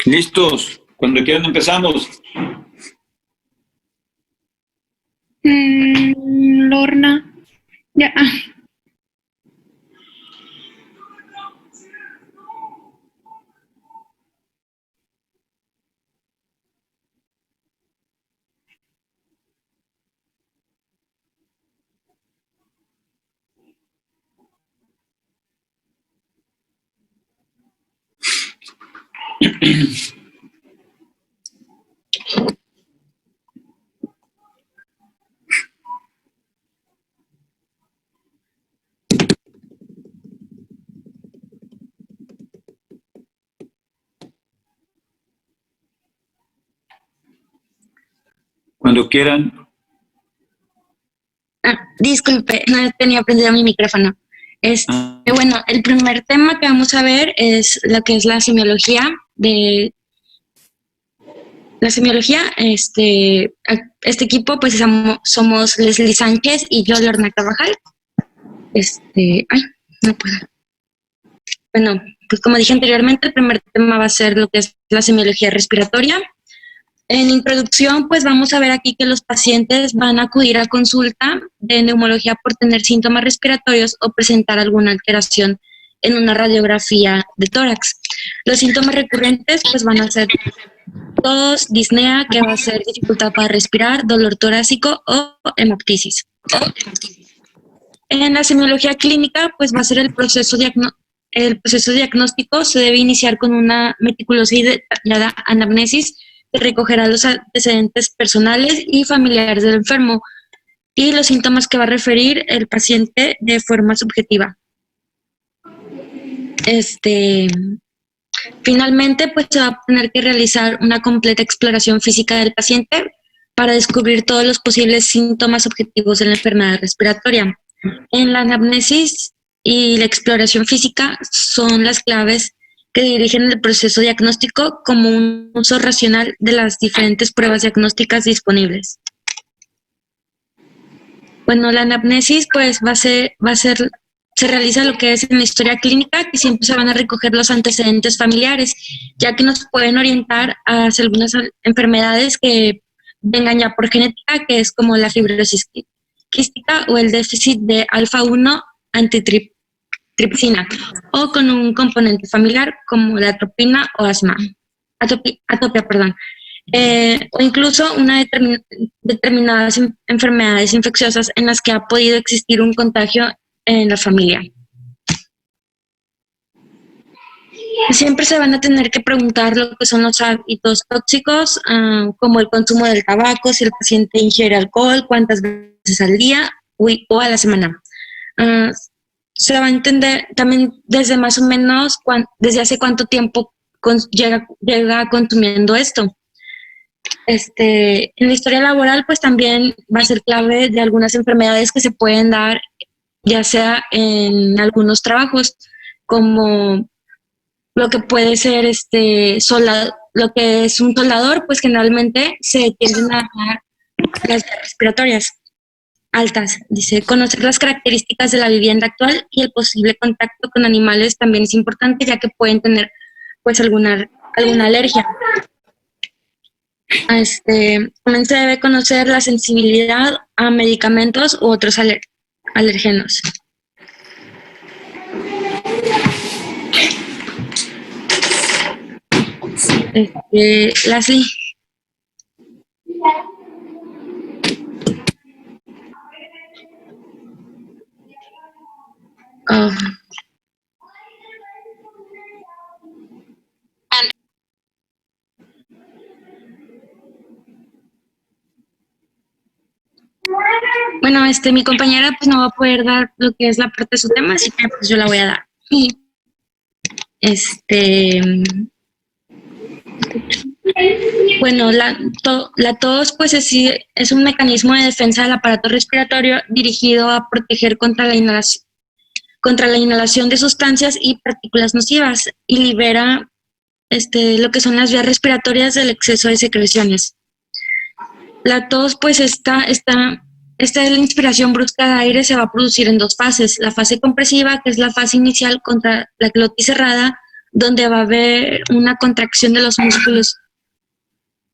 Listos, cuando quieran empezamos. Lorna, ya. Cuando quieran. Disculpe, no tenía prendido mi micrófono. Bueno, el primer tema que vamos a ver es lo que es la semiología de la semiología. Este equipo, pues somos Leslie Sánchez y yo, Lorna Carvajal. No puedo. Bueno, pues como dije anteriormente, el primer tema va a ser lo que es la semiología respiratoria. En introducción, pues vamos a ver aquí que los pacientes van a acudir a consulta de neumología por tener síntomas respiratorios o presentar alguna alteración en una radiografía de tórax. Los síntomas recurrentes pues van a ser tos, disnea, que va a ser dificultad para respirar, dolor torácico o hemoptisis. En la semiología clínica, pues va a ser el proceso diagnóstico. Se debe iniciar con una meticulosa y detallada anamnesis que recogerá los antecedentes personales y familiares del enfermo y los síntomas que va a referir el paciente de forma subjetiva. Finalmente, pues se va a tener que realizar una completa exploración física del paciente para descubrir todos los posibles síntomas objetivos de la enfermedad respiratoria. En la anamnesis y la exploración física son las claves que dirigen el proceso diagnóstico como un uso racional de las diferentes pruebas diagnósticas disponibles. Bueno, la anamnesis pues se realiza lo que es en la historia clínica, que siempre se van a recoger los antecedentes familiares, ya que nos pueden orientar hacia algunas enfermedades que vengan ya por genética, que es como la fibrosis quística o el déficit de alfa-1 antitripsina, o con un componente familiar como la atopia, o incluso una determinadas enfermedades infecciosas en las que ha podido existir un contagio en la familia. Siempre se van a tener que preguntar lo que son los hábitos tóxicos, como el consumo del tabaco, si el paciente ingiere alcohol, cuántas veces al día o a la semana. Se va a entender también desde más o menos desde hace cuánto tiempo llega consumiendo esto. En la historia laboral, pues también va a ser clave de algunas enfermedades que se pueden dar, ya sea en algunos trabajos, como lo que puede ser lo que es un soldador, pues generalmente se tienden a dar las vías respiratorias altas. Dice, conocer las características de la vivienda actual y el posible contacto con animales también es importante, ya que pueden tener pues alguna alergia. También se debe conocer la sensibilidad a medicamentos u otros alérgenos. Leslie. Oh. Bueno, mi compañera pues no va a poder dar lo que es la parte de su tema, así que pues yo la voy a dar. Y bueno, la tos pues es un mecanismo de defensa del aparato respiratorio dirigido a proteger contra la inhalación, contra la inhalación de sustancias y partículas nocivas y libera lo que son las vías respiratorias del exceso de secreciones. La tos, pues esta la inspiración brusca de aire se va a producir en dos fases. La fase compresiva, que es la fase inicial contra la glotis cerrada, donde va a haber una contracción de los músculos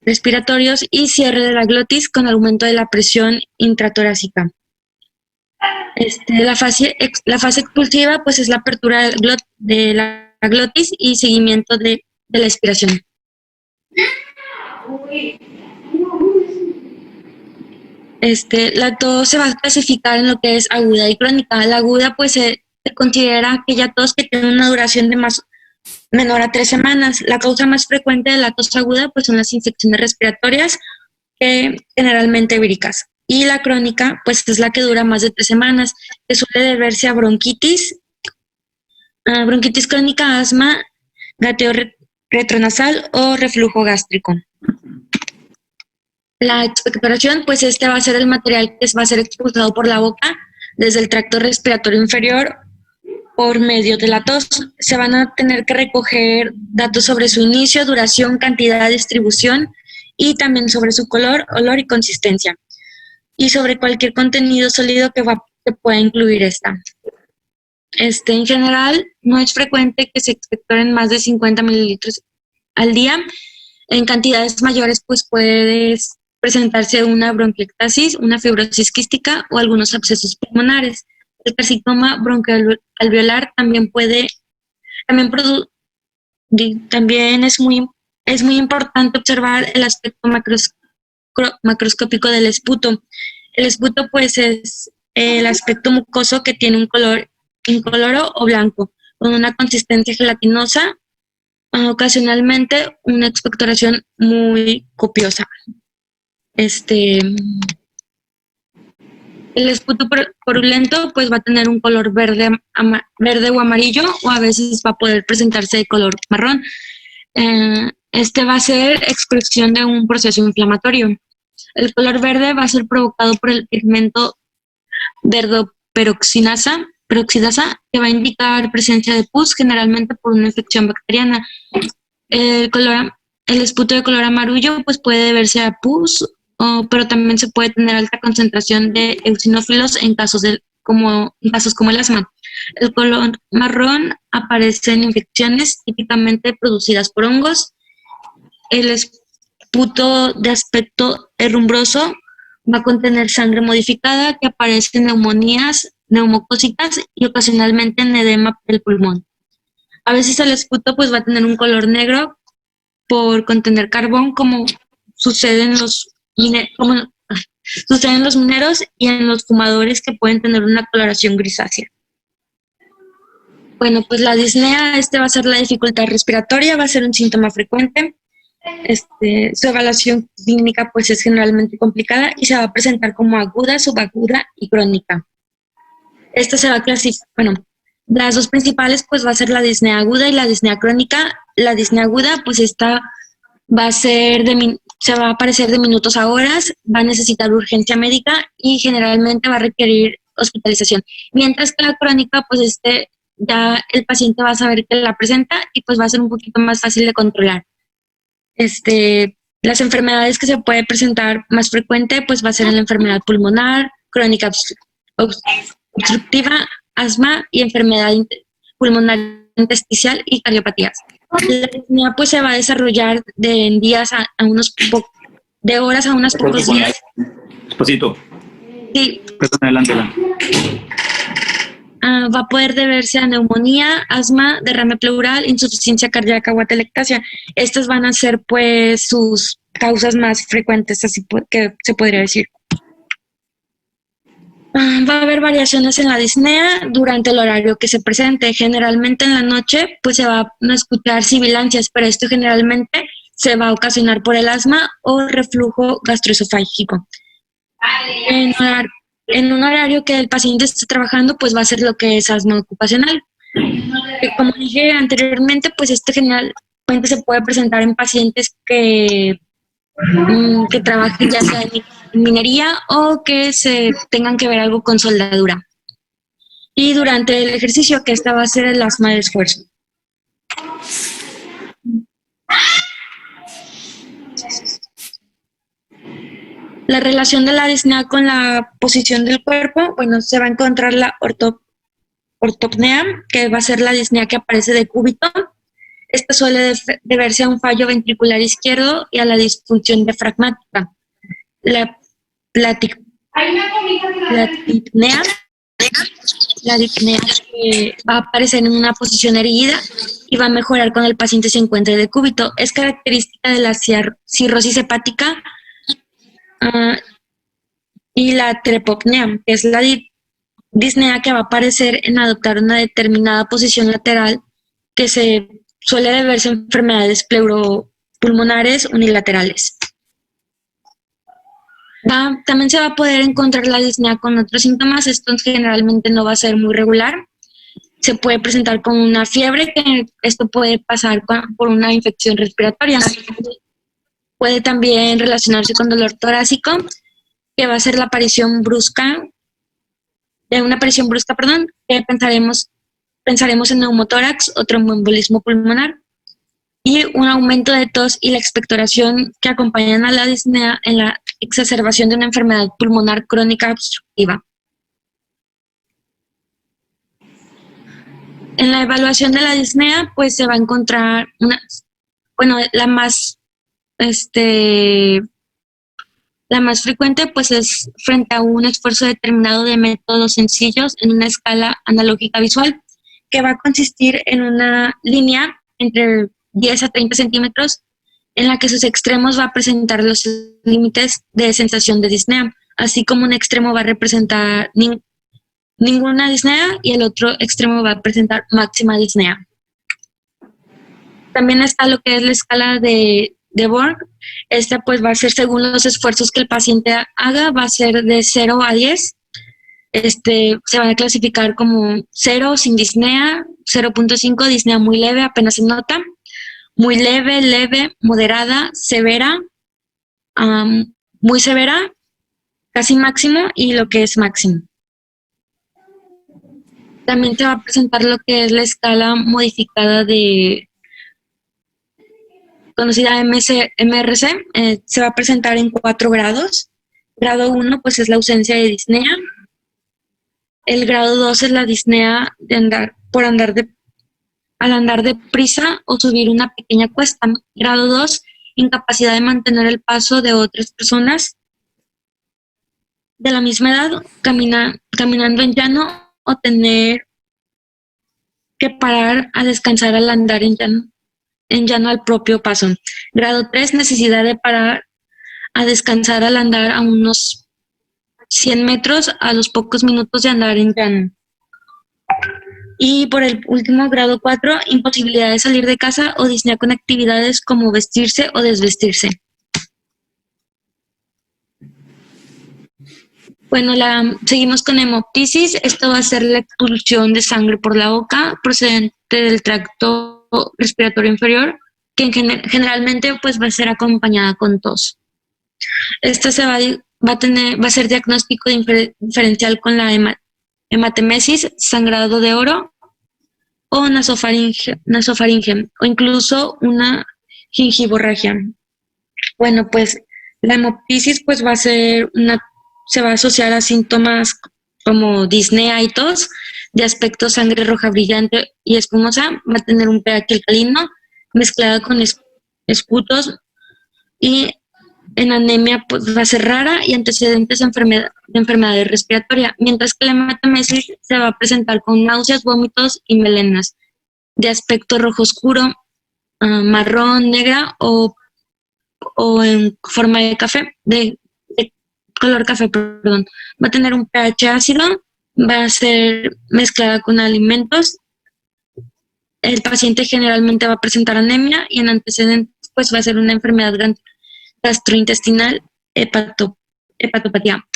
respiratorios y cierre de la glotis con aumento de la presión intratorácica. La fase expulsiva, pues es la apertura de la glotis y seguimiento de la expiración. La tos se va a clasificar en lo que es aguda y crónica. La aguda, pues se considera aquella tos que tiene una duración de menor a 3 semanas. La causa más frecuente de la tos aguda, pues son las infecciones respiratorias, generalmente víricas. Y la crónica, pues es la que dura más de 3 semanas, que suele deberse a bronquitis crónica, asma, gateo retronasal o reflujo gástrico. La expectoración, pues va a ser el material que va a ser expulsado por la boca desde el tracto respiratorio inferior por medio de la tos. Se van a tener que recoger datos sobre su inicio, duración, cantidad, distribución y también sobre su color, olor y consistencia. Y sobre cualquier contenido sólido que pueda incluir esta. En general, no es frecuente que se expectoren más de 50 mililitros al día. En cantidades mayores, pues puede presentarse una bronquiectasis, una fibrosis quística o algunos abscesos pulmonares. El carcinoma bronquialveolar también es muy importante observar el aspecto macroscópico del esputo. El esputo, pues, es el aspecto mucoso que tiene un color incoloro o blanco, con una consistencia gelatinosa, ocasionalmente una expectoración muy copiosa. El esputo purulento, pues, va a tener un color verde o amarillo, o a veces va a poder presentarse de color marrón. Va a ser expresión de un proceso inflamatorio. El color verde va a ser provocado por el pigmento verdoperoxidasa, que va a indicar presencia de pus, generalmente por una infección bacteriana. El esputo de color amarillo, pues, puede deberse a pus, pero también se puede tener alta concentración de eosinófilos en casos como el asma. El color marrón aparece en infecciones típicamente producidas por hongos. El esputo de aspecto herrumbroso va a contener sangre modificada que aparece en neumonías neumocócicas y ocasionalmente en edema del pulmón. A veces el esputo, pues, va a tener un color negro por contener carbón, como sucede en los mineros y en los fumadores, que pueden tener una coloración grisácea. Bueno, pues la disnea, va a ser la dificultad respiratoria, va a ser un síntoma frecuente. Su evaluación clínica, pues, es generalmente complicada y se va a presentar como aguda, subaguda y crónica. Esta se va a clasificar, las dos principales, pues, va a ser la disnea aguda y la disnea crónica. La disnea aguda, pues, esta va a ser se va a aparecer de minutos a horas, va a necesitar urgencia médica y generalmente va a requerir hospitalización. Mientras que la crónica, pues, ya el paciente va a saber que la presenta y, pues, va a ser un poquito más fácil de controlar. Las enfermedades que se puede presentar más frecuente, pues, va a ser la enfermedad pulmonar, crónica obstructiva, asma y enfermedad pulmonar intersticial y cardiopatías. La disnea, pues, se va a desarrollar de horas a unos pocos días. Despacito. Sí. Perdón, adelante. Va a poder deberse a neumonía, asma, derrame pleural, insuficiencia cardíaca o atelectasia. Estas van a ser, pues, sus causas más frecuentes, así que se podría decir. Va a haber variaciones en la disnea durante el horario que se presente. Generalmente en la noche, pues, se van a escuchar sibilancias, pero esto generalmente se va a ocasionar por el asma o reflujo gastroesofágico. En un horario que el paciente esté trabajando, pues, va a ser lo que es asma ocupacional. Como dije anteriormente, pues, generalmente se puede presentar en pacientes que trabajen ya sea en minería o que se tengan que ver algo con soldadura. Y durante el ejercicio, que esta va a ser el asma de esfuerzo. La relación de la disnea con la posición del cuerpo, bueno, se va a encontrar la ortopnea, que va a ser la disnea que aparece de cúbito. Esta suele deberse a un fallo ventricular izquierdo y a la disfunción diafragmática. La platipnea, la disnea que va a aparecer en una posición erguida y va a mejorar cuando el paciente se encuentre de cúbito. Es característica de la cirrosis hepática y la trepopnea, que es la disnea que va a aparecer en adoptar una determinada posición lateral que se suele deberse a enfermedades pleuropulmonares unilaterales. También se va a poder encontrar la disnea con otros síntomas. Esto generalmente no va a ser muy regular. Se puede presentar con una fiebre, que esto puede pasar por una infección respiratoria. Puede también relacionarse con dolor torácico, que va a ser la aparición brusca, que pensaremos en neumotórax o tromboembolismo pulmonar, y un aumento de tos y la expectoración que acompañan a la disnea en la exacerbación de una enfermedad pulmonar crónica obstructiva. En la evaluación de la disnea, pues se va a encontrar la más frecuente, pues es frente a un esfuerzo determinado de métodos sencillos en una escala analógica visual, que va a consistir en una línea entre 10 a 30 centímetros en la que sus extremos va a presentar los límites de sensación de disnea, así como un extremo va a representar ninguna disnea y el otro extremo va a presentar máxima disnea. También está lo que es la escala de Borg. Esta pues va a ser según los esfuerzos que el paciente haga, va a ser de 0 a 10. Se van a clasificar como 0 sin disnea, 0.5 disnea muy leve, apenas se nota, muy leve, leve, moderada, severa, muy severa, casi máximo y lo que es máximo. También te va a presentar lo que es la escala modificada conocida MRC, se va a presentar en 4 grados. Grado 1 pues es la ausencia de disnea. El grado 2 es la disnea al andar deprisa o subir una pequeña cuesta. Grado 2, incapacidad de mantener el paso de otras personas de la misma edad, caminando en llano o tener que parar a descansar al andar en llano al propio paso. Grado 3, necesidad de parar a descansar al andar a unos 100 metros a los pocos minutos de andar en llano. Y por el último, grado 4, imposibilidad de salir de casa o disnea con actividades como vestirse o desvestirse. Bueno, seguimos con hemoptisis. Esto va a ser la expulsión de sangre por la boca procedente del tracto respiratorio inferior, que generalmente pues va a ser acompañada con tos. Esta va a ser diagnóstico diferencial con la hematemesis, sangrado de oro o nasofaringe o incluso una gingivorragia. Bueno, pues la hemoptisis pues se va a asociar a síntomas como disnea y tos, de aspecto sangre roja brillante y espumosa, va a tener un pH alcalino mezclado con esputos, y en anemia pues va a ser rara y antecedentes de enfermedades respiratorias, mientras que la hematemesis se va a presentar con náuseas, vómitos y melenas de aspecto rojo oscuro, marrón, negra o en forma de café, de color café, perdón. Va a tener un pH ácido, va a ser mezclada con alimentos. El paciente generalmente va a presentar anemia y en antecedentes pues va a ser una enfermedad gastrointestinal, hepatopatía.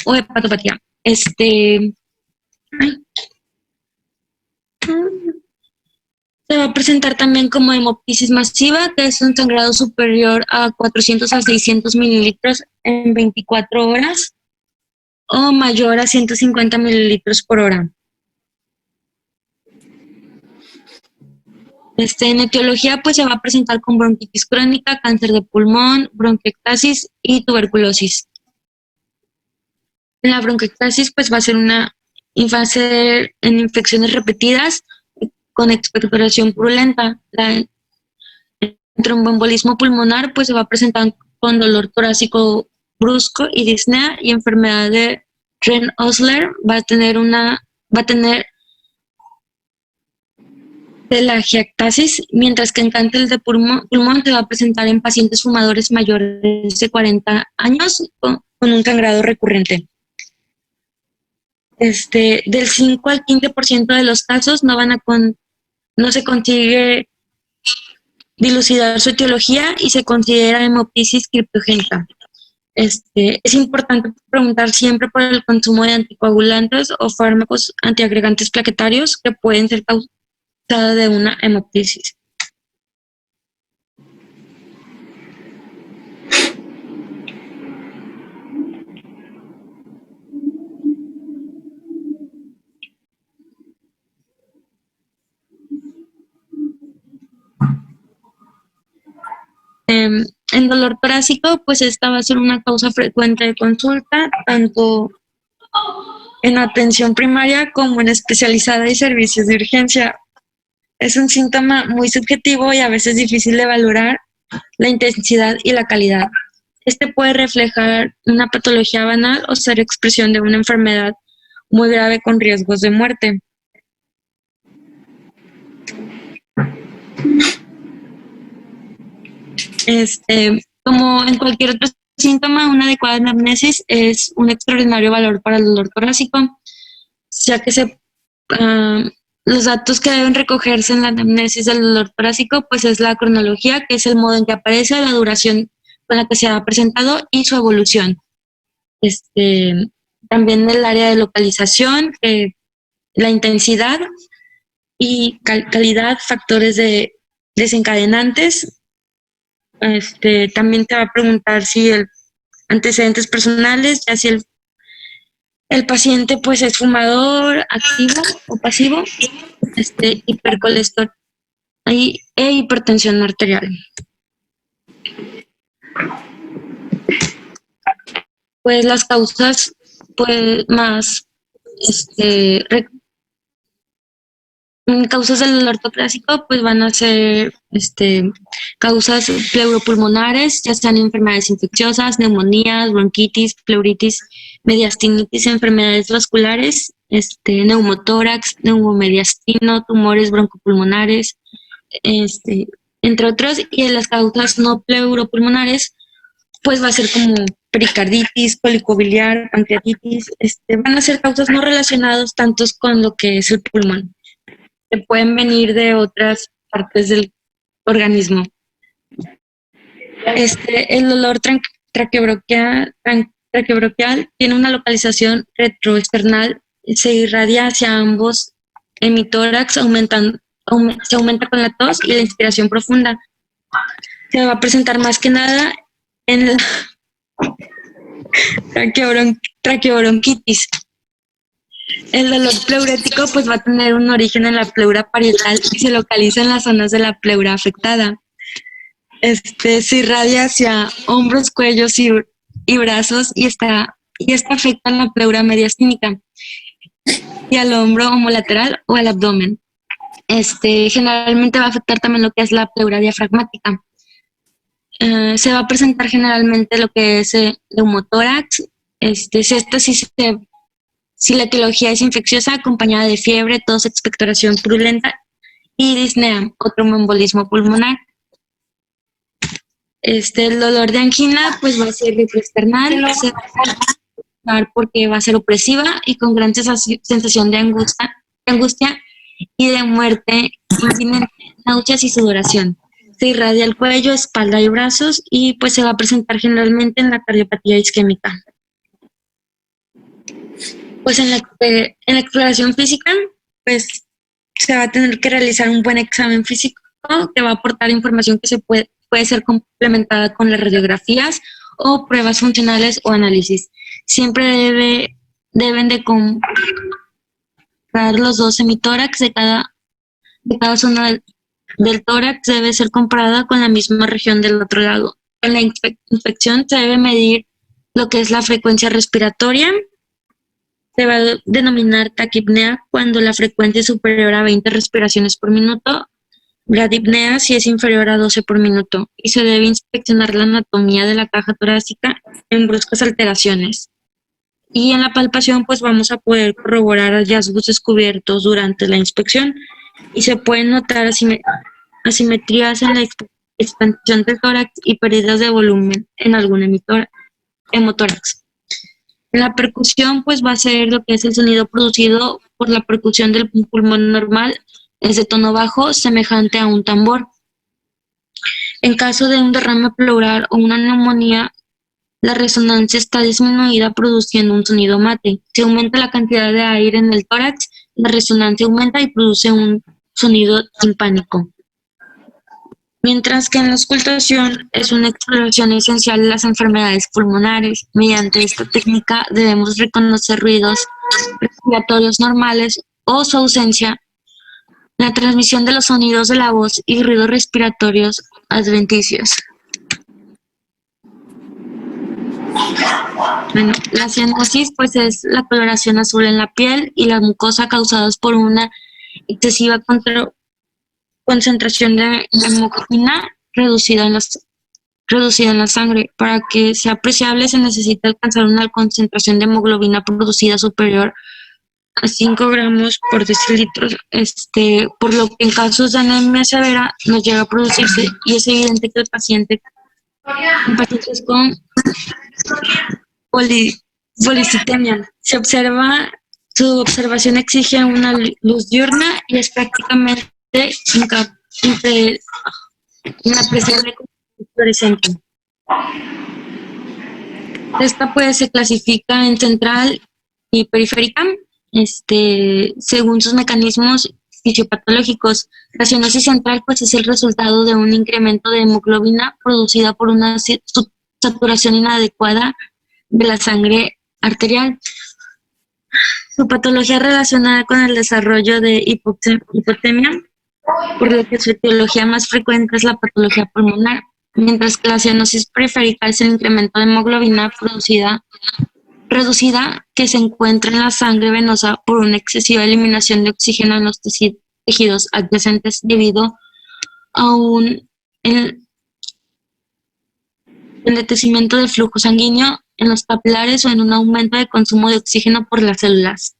Se va a presentar también como hemoptisis masiva, que es un sangrado superior a 400 a 600 mililitros en 24 horas o mayor a 150 mililitros por hora. En etiología, pues se va a presentar con bronquitis crónica, cáncer de pulmón, bronquiectasis y tuberculosis. En la bronquiectasis, pues va a ser en infecciones repetidas con expectoración purulenta. El tromboembolismo pulmonar, pues se va a presentar con dolor torácico brusco y disnea, y enfermedad de Rehn-Osler va a tener telangiectasis, mientras que en cáncer de pulmón se va a presentar en pacientes fumadores mayores de 40 años con un sangrado recurrente. Del 5 al 15% de los casos no se consigue dilucidar su etiología y se considera hemoptisis criptogénica. Es importante preguntar siempre por el consumo de anticoagulantes o fármacos antiagregantes plaquetarios que pueden ser causados de una hemoptisis. En dolor torácico, pues esta va a ser una causa frecuente de consulta, tanto en atención primaria como en especializada y servicios de urgencia. Es un síntoma muy subjetivo y a veces difícil de valorar la intensidad y la calidad. Puede reflejar una patología banal o ser expresión de una enfermedad muy grave con riesgos de muerte. Como en cualquier otro síntoma, una adecuada anamnesis es un extraordinario valor para el dolor torácico, ya que los datos que deben recogerse en la anamnesis del dolor torácico, pues es la cronología, que es el modo en que aparece, la duración con la que se ha presentado y su evolución. También el área de localización, la intensidad y calidad, factores desencadenantes. También te va a preguntar si antecedentes personales, ya si el paciente pues es fumador activo o pasivo, hipercolesterolemia e hipertensión arterial. Pues las causas pues más causas del dolor torácico pues van a ser causas pleuropulmonares, ya sean enfermedades infecciosas, neumonías, bronquitis, pleuritis, mediastinitis, enfermedades vasculares, neumotórax, neumomediastino, tumores broncopulmonares, entre otros. Y en las causas no pleuropulmonares pues va a ser como pericarditis, cólico biliar, pancreatitis, van a ser causas no relacionadas tantos con lo que es el pulmón, que pueden venir de otras partes del organismo. El dolor traqueobronquial tiene una localización retroesternal, se irradia hacia ambos hemitórax, se aumenta con la tos y la inspiración profunda. Se va a presentar más que nada en la traqueobronquitis. El dolor pleurético pues va a tener un origen en la pleura parietal y se localiza en las zonas de la pleura afectada. Se irradia hacia hombros, cuellos y brazos y esta afecta en la pleura mediastínica y al hombro homolateral o al abdomen. Generalmente va a afectar también lo que es la pleura diafragmática. Se va a presentar generalmente lo que es neumotórax. Si la etiología es infecciosa, acompañada de fiebre, tos, expectoración purulenta y disnea o tromboembolismo pulmonar. El dolor de angina pues va a ser retroesternal, se va a dar porque va a ser opresiva y con gran sensación de angustia y de muerte inminente, náuseas y sudoración. Se irradia el cuello, espalda y brazos y pues se va a presentar generalmente en la cardiopatía isquémica. Pues en la exploración física, pues se va a tener que realizar un buen examen físico que va a aportar información que puede ser complementada con las radiografías o pruebas funcionales o análisis. Siempre deben de comparar los dos hemitórax de cada zona del tórax debe ser comparada con la misma región del otro lado. En la inspección se debe medir lo que es la frecuencia respiratoria. Se va a denominar taquipnea cuando la frecuencia es superior a 20 respiraciones por minuto, bradipnea si es inferior a 12 por minuto, y se debe inspeccionar la anatomía de la caja torácica en bruscas alteraciones. Y en la palpación pues vamos a poder corroborar hallazgos descubiertos durante la inspección y se pueden notar asimetrías en la expansión del tórax y pérdidas de volumen en algún hemotórax. En la percusión pues va a ser lo que es el sonido producido por la percusión del pulmón normal, es de tono bajo, semejante a un tambor. En caso de un derrame pleural o una neumonía, la resonancia está disminuida produciendo un sonido mate. Si aumenta la cantidad de aire en el tórax, la resonancia aumenta y produce un sonido timpánico. Mientras que en la auscultación es una exploración esencial de las enfermedades pulmonares. Mediante esta técnica debemos reconocer ruidos respiratorios normales o su ausencia, la transmisión de los sonidos de la voz y ruidos respiratorios adventicios. Bueno, la cianosis pues es la coloración azul en la piel y la mucosa causadas por una excesiva concentración de hemoglobina reducida en la sangre. Para que sea apreciable se necesita alcanzar una concentración de hemoglobina producida superior a 5 gramos por decilitro, por lo que en casos de anemia severa no llega a producirse y es evidente que en pacientes con policitemia su observación exige una luz diurna y es prácticamente inapreciable como fluorescente. Esta pues se clasifica en central y periférica, según sus mecanismos fisiopatológicos. La cianosis central pues es el resultado de un incremento de hemoglobina producida por una saturación inadecuada de la sangre arterial. Su patología relacionada con el desarrollo de hipotemia, por lo que su etiología más frecuente es la patología pulmonar, mientras que la cianosis periférica es el incremento de hemoglobina reducida que se encuentra en la sangre venosa por una excesiva eliminación de oxígeno en los tejidos adyacentes debido a un enlentecimiento del flujo sanguíneo en los capilares o en un aumento de consumo de oxígeno por las células.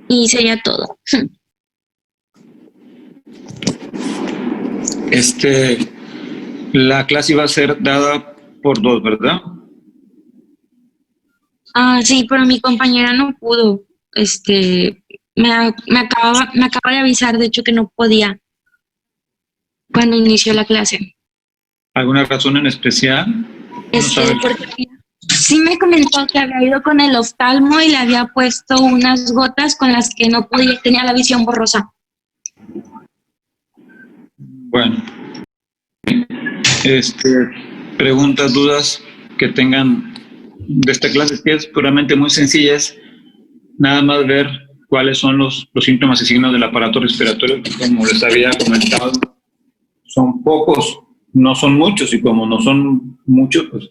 Y sería todo. La clase iba a ser dada por 2, ¿verdad? Sí, pero mi compañera no pudo. Me acaba de avisar, de hecho, que no podía cuando inició la clase. ¿Alguna razón en especial? Porque sí me comentó que había ido con el oftalmo y le había puesto unas gotas con las que no podía, tenía la visión borrosa. Bueno, preguntas, dudas que tengan de esta clase, que es puramente muy sencilla, es nada más ver cuáles son los síntomas y signos del aparato respiratorio, que como les había comentado, son pocos, no son muchos, y como no son muchos, pues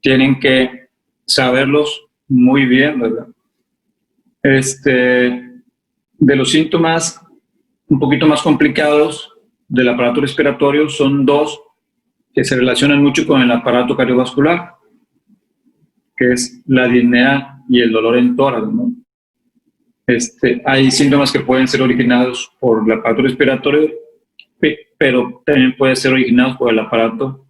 tienen que saberlos muy bien, ¿verdad? De los síntomas un poquito más complicados del aparato respiratorio son 2 que se relacionan mucho con el aparato cardiovascular, que es la disnea y el dolor en tórax, ¿no? Hay síntomas que pueden ser originados por el aparato respiratorio, pero también pueden ser originados por el aparato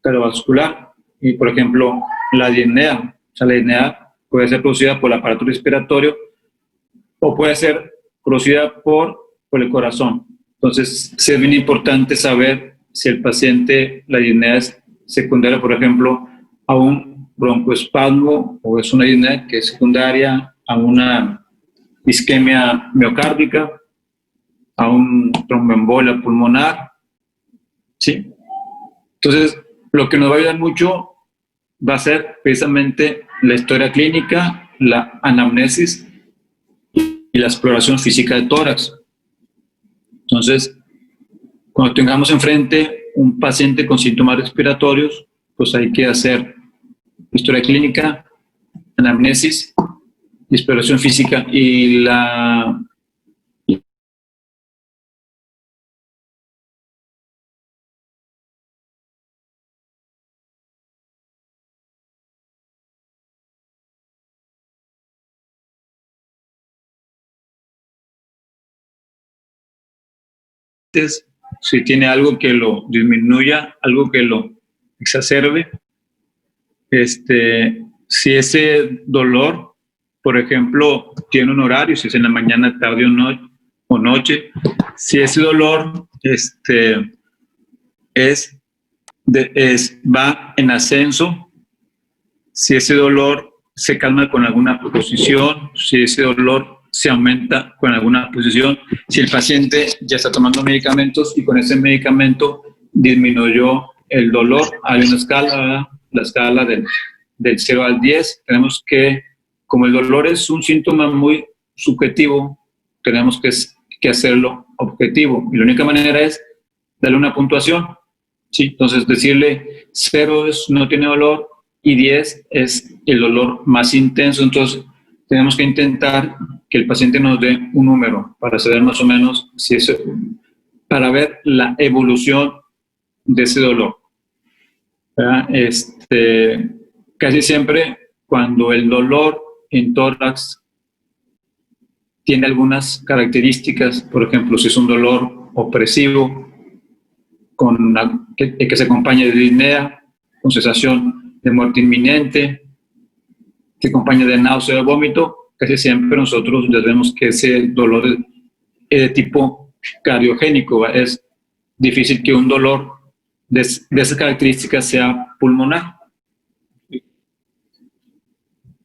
cardiovascular. Y, por ejemplo, la disnea, la disnea puede ser producida por el aparato respiratorio o puede ser producida por el corazón. Entonces, sí es bien importante saber si el paciente, la disnea es secundaria, por ejemplo, a un broncoespasmo, o es una disnea que es secundaria a una isquemia miocárdica, a un tromboembolia pulmonar, ¿sí? Entonces, lo que nos va a ayudar mucho va a ser precisamente la historia clínica, la anamnesis y y la exploración física de tórax. Entonces, cuando tengamos enfrente un paciente con síntomas respiratorios, pues hay que hacer historia clínica, anamnesis, exploración física y la si tiene algo que lo disminuya, algo que lo exacerbe, si ese dolor, por ejemplo, tiene un horario, si es en la mañana, tarde o noche, si ese dolor va en ascenso, si ese dolor se calma con alguna posición, si ese dolor se aumenta con alguna posición, si el paciente ya está tomando medicamentos y con ese medicamento disminuyó el dolor. Hay una escala, ¿verdad? La escala del 0 al 10. Tenemos que, como el dolor es un síntoma muy subjetivo, tenemos que hacerlo objetivo. Y la única manera es darle una puntuación. ¿Sí? Entonces, decirle 0 no tiene dolor y 10 es el dolor más intenso. Entonces, tenemos que intentar que el paciente nos dé un número para saber más o menos si es, para ver la evolución de ese dolor. Casi siempre cuando el dolor en tórax tiene algunas características, por ejemplo, si es un dolor opresivo, que se acompaña de disnea, con sensación de muerte inminente, que acompaña de náusea o vómito, casi siempre nosotros ya vemos que ese dolor es de tipo cardiogénico. Es difícil que un dolor de esas características sea pulmonar.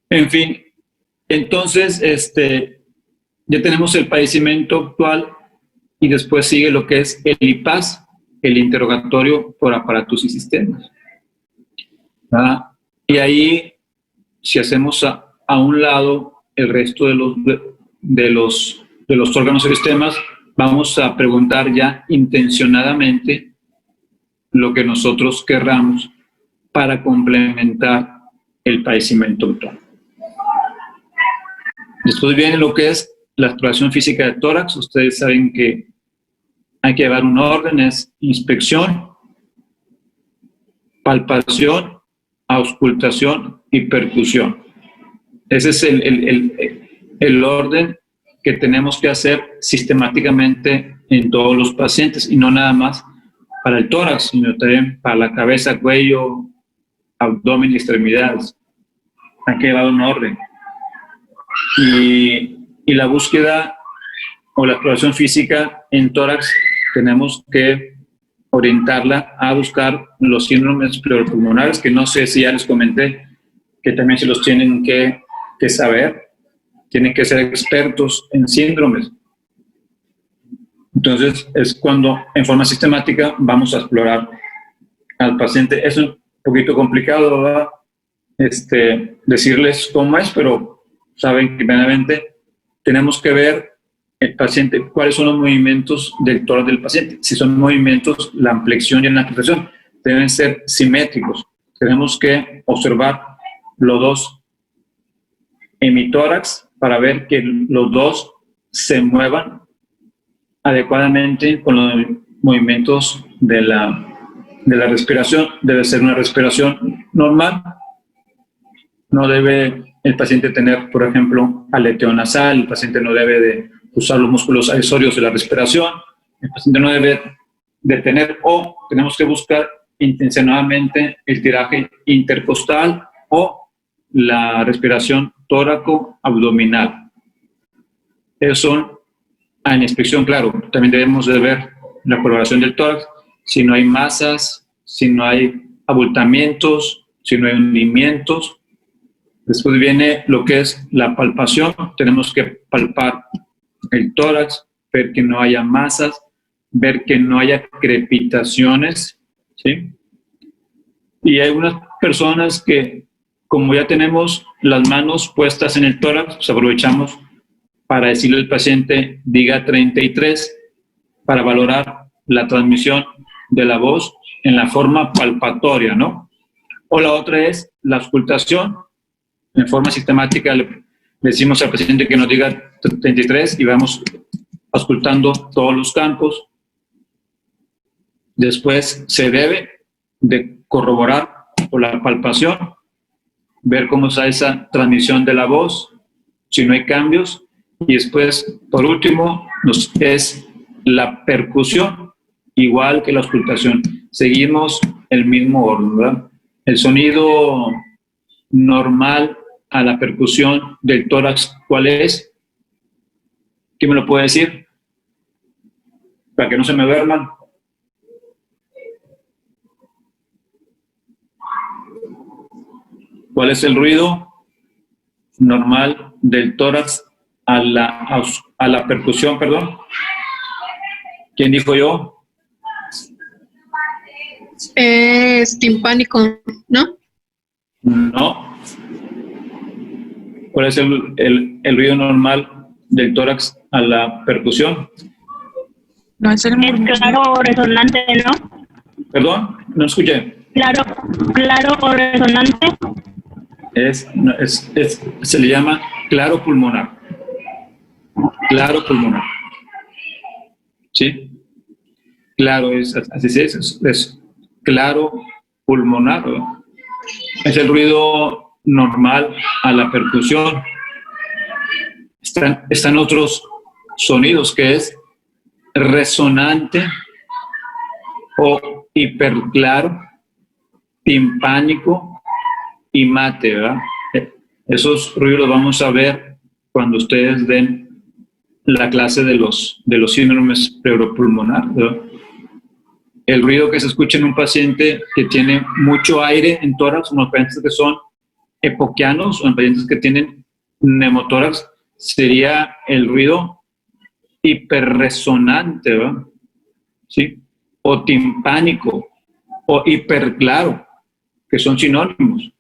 En fin, entonces ya tenemos el padecimiento actual y después sigue lo que es el IPAS, el interrogatorio por aparatos y sistemas. ¿Verdad? Y ahí, si hacemos a un lado el resto de los órganos y sistemas, vamos a preguntar ya intencionadamente lo que nosotros querramos para complementar el padecimiento actual. Después viene lo que es la exploración física de tórax. Ustedes saben que hay que llevar un orden, es inspección, palpación, auscultación y percusión. Ese es el orden que tenemos que hacer sistemáticamente en todos los pacientes y no nada más para el tórax, sino también para la cabeza, cuello, abdomen y extremidades. Hay que llevar un orden. Y la búsqueda o la exploración física en tórax tenemos que orientarla a buscar los síndromes pleuropulmonares, que no sé si ya les comenté, que también se los tienen que saber, tienen que ser expertos en síndromes. Entonces, es cuando en forma sistemática vamos a explorar al paciente. Es un poquito complicado, ¿verdad? Decirles cómo es, pero saben que primeramente tenemos que ver el paciente, cuáles son los movimientos del tórax del paciente. Si son movimientos, la ampliación y la amplificación deben ser simétricos. Tenemos que observar los dos hemitórax para ver que los dos se muevan adecuadamente con los movimientos de la respiración. Debe ser una respiración normal. No debe el paciente tener, por ejemplo, aleteo nasal. El paciente no debe de usar los músculos accesorios de la respiración. El paciente no debe de tener, o tenemos que buscar intencionadamente el tiraje intercostal o la respiración tóraco-abdominal. Esos son en inspección, claro. También debemos de ver la coloración del tórax, si no hay masas, si no hay abultamientos, si no hay hundimientos. Después viene lo que es la palpación. Tenemos que palpar el tórax, ver que no haya masas, ver que no haya crepitaciones, ¿sí? Y hay unas personas que, como ya tenemos las manos puestas en el tórax, pues aprovechamos para decirle al paciente, diga 33, para valorar la transmisión de la voz en la forma palpatoria, ¿no? O la otra es la auscultación. En forma sistemática le decimos al paciente que nos diga 33 y vamos auscultando todos los campos. Después se debe de corroborar por la palpación, ver cómo está esa transmisión de la voz, si no hay cambios. Y después, por último, es la percusión, igual que la auscultación. Seguimos el mismo orden, ¿verdad? El sonido normal a la percusión del tórax, ¿cuál es? ¿Quién me lo puede decir? Para que no se me duerman. ¿Cuál es el ruido normal del tórax a la percusión, perdón? ¿Quién dijo yo? Es timpánico, ¿no? No. ¿Cuál es el ruido normal del tórax a la percusión? No es el Es claro o resonante, ¿no? ¿Perdón? No escuché. Claro o resonante. Se le llama claro pulmonar. Claro pulmonar. ¿Sí? Claro, así es claro pulmonar, ¿verdad? Es el ruido normal a la percusión. Están otros sonidos que es resonante o hiperclaro, timpánico y mate, ¿verdad? Esos ruidos los vamos a ver cuando ustedes den la clase de los síndromes pleuropulmonar, ¿verdad? El ruido que se escucha en un paciente que tiene mucho aire en tórax, en los pacientes que son epoquianos o en pacientes que tienen neumotórax, sería el ruido hiperresonante, ¿verdad? ¿Sí? O timpánico o hiperclaro, que son sinónimos.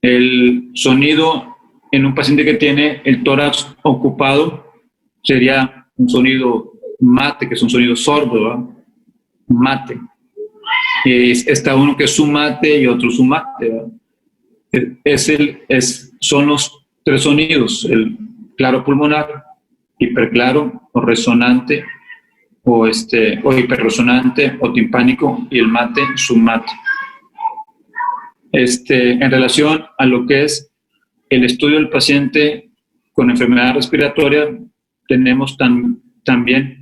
El sonido en un paciente que tiene el tórax ocupado sería un sonido mate, que es un sonido sordo, ¿verdad? Mate. Está uno que es sumate y otro sumate, ¿verdad? Son los tres sonidos: el claro pulmonar, hiperclaro o resonante, o hiperresonante o timpánico, y el mate, sumate. En relación a lo que es el estudio del paciente con enfermedad respiratoria, tenemos también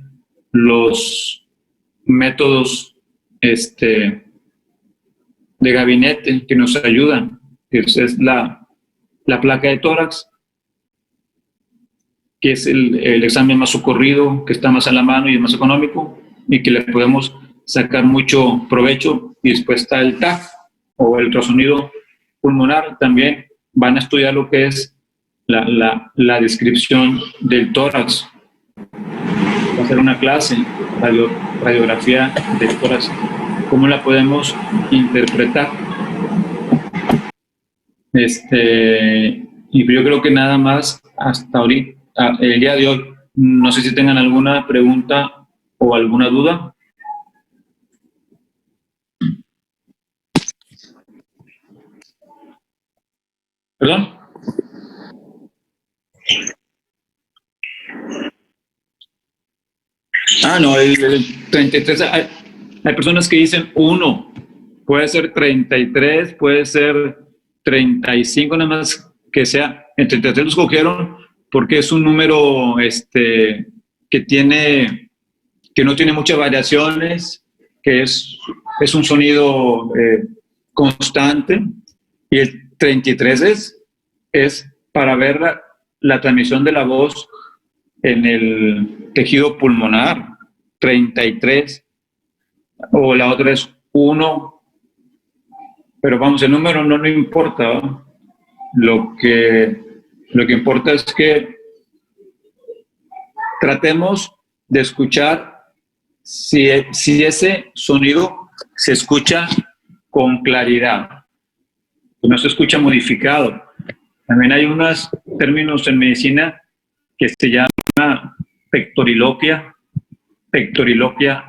los métodos de gabinete que nos ayudan, que es la placa de tórax, que es el examen más socorrido, que está más a la mano y es más económico, y que le podemos sacar mucho provecho. Y después está el TAC, o el ultrasonido pulmonar. También van a estudiar lo que es la descripción del tórax. Va a ser una clase, radiografía del tórax, cómo la podemos interpretar. Y yo creo que nada más hasta ahorita, el día de hoy. No sé si tengan alguna pregunta o alguna duda. ¿Perdón? No, el 33, hay personas que dicen 1, puede ser 33, puede ser 35, nada más que sea. El 33 lo escogieron porque es un número que no tiene muchas variaciones, que es un sonido constante, y el 33 es para ver la transmisión de la voz en el tejido pulmonar. 33, o la otra es 1, pero vamos, el número no importa, ¿no? Lo que importa es que tratemos de escuchar si ese sonido se escucha con claridad, no se escucha modificado. También hay unas términos en medicina que se llama pectoriloquia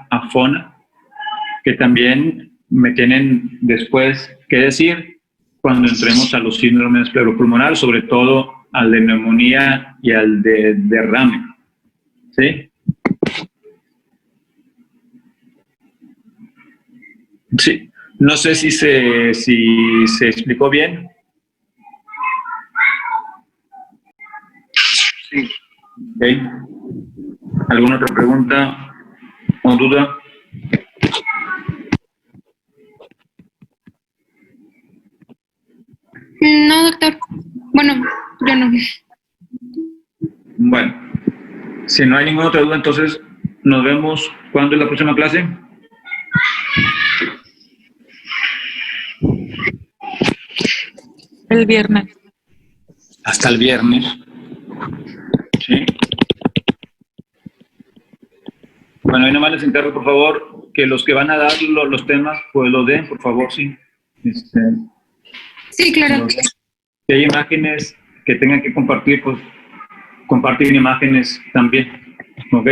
afona, que también me tienen después que decir cuando entremos a los síndromes pleuropulmonares, sobre todo al de neumonía y al de derrame. ¿Sí? Sí. No sé si se explicó bien. Sí. Okay. ¿Alguna otra pregunta o duda? No, doctor. Bueno, yo no. Bueno, si no hay ninguna otra duda, entonces nos vemos. ¿Cuándo es la próxima clase? El viernes. Hasta el viernes. Sí. Bueno, ahí nomás les encargo, por favor, que los que van a dar los temas, pues los den, por favor, sí. Sí, claro. Si hay imágenes que tengan que compartir, pues compartir imágenes también. ¿Ok?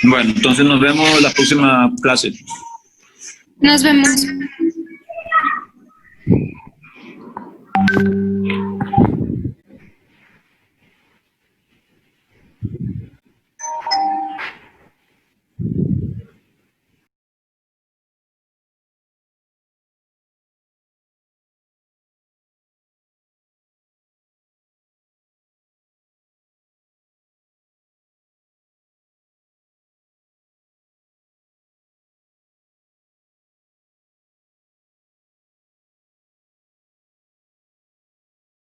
Bueno, entonces nos vemos la próxima clase. Nos vemos.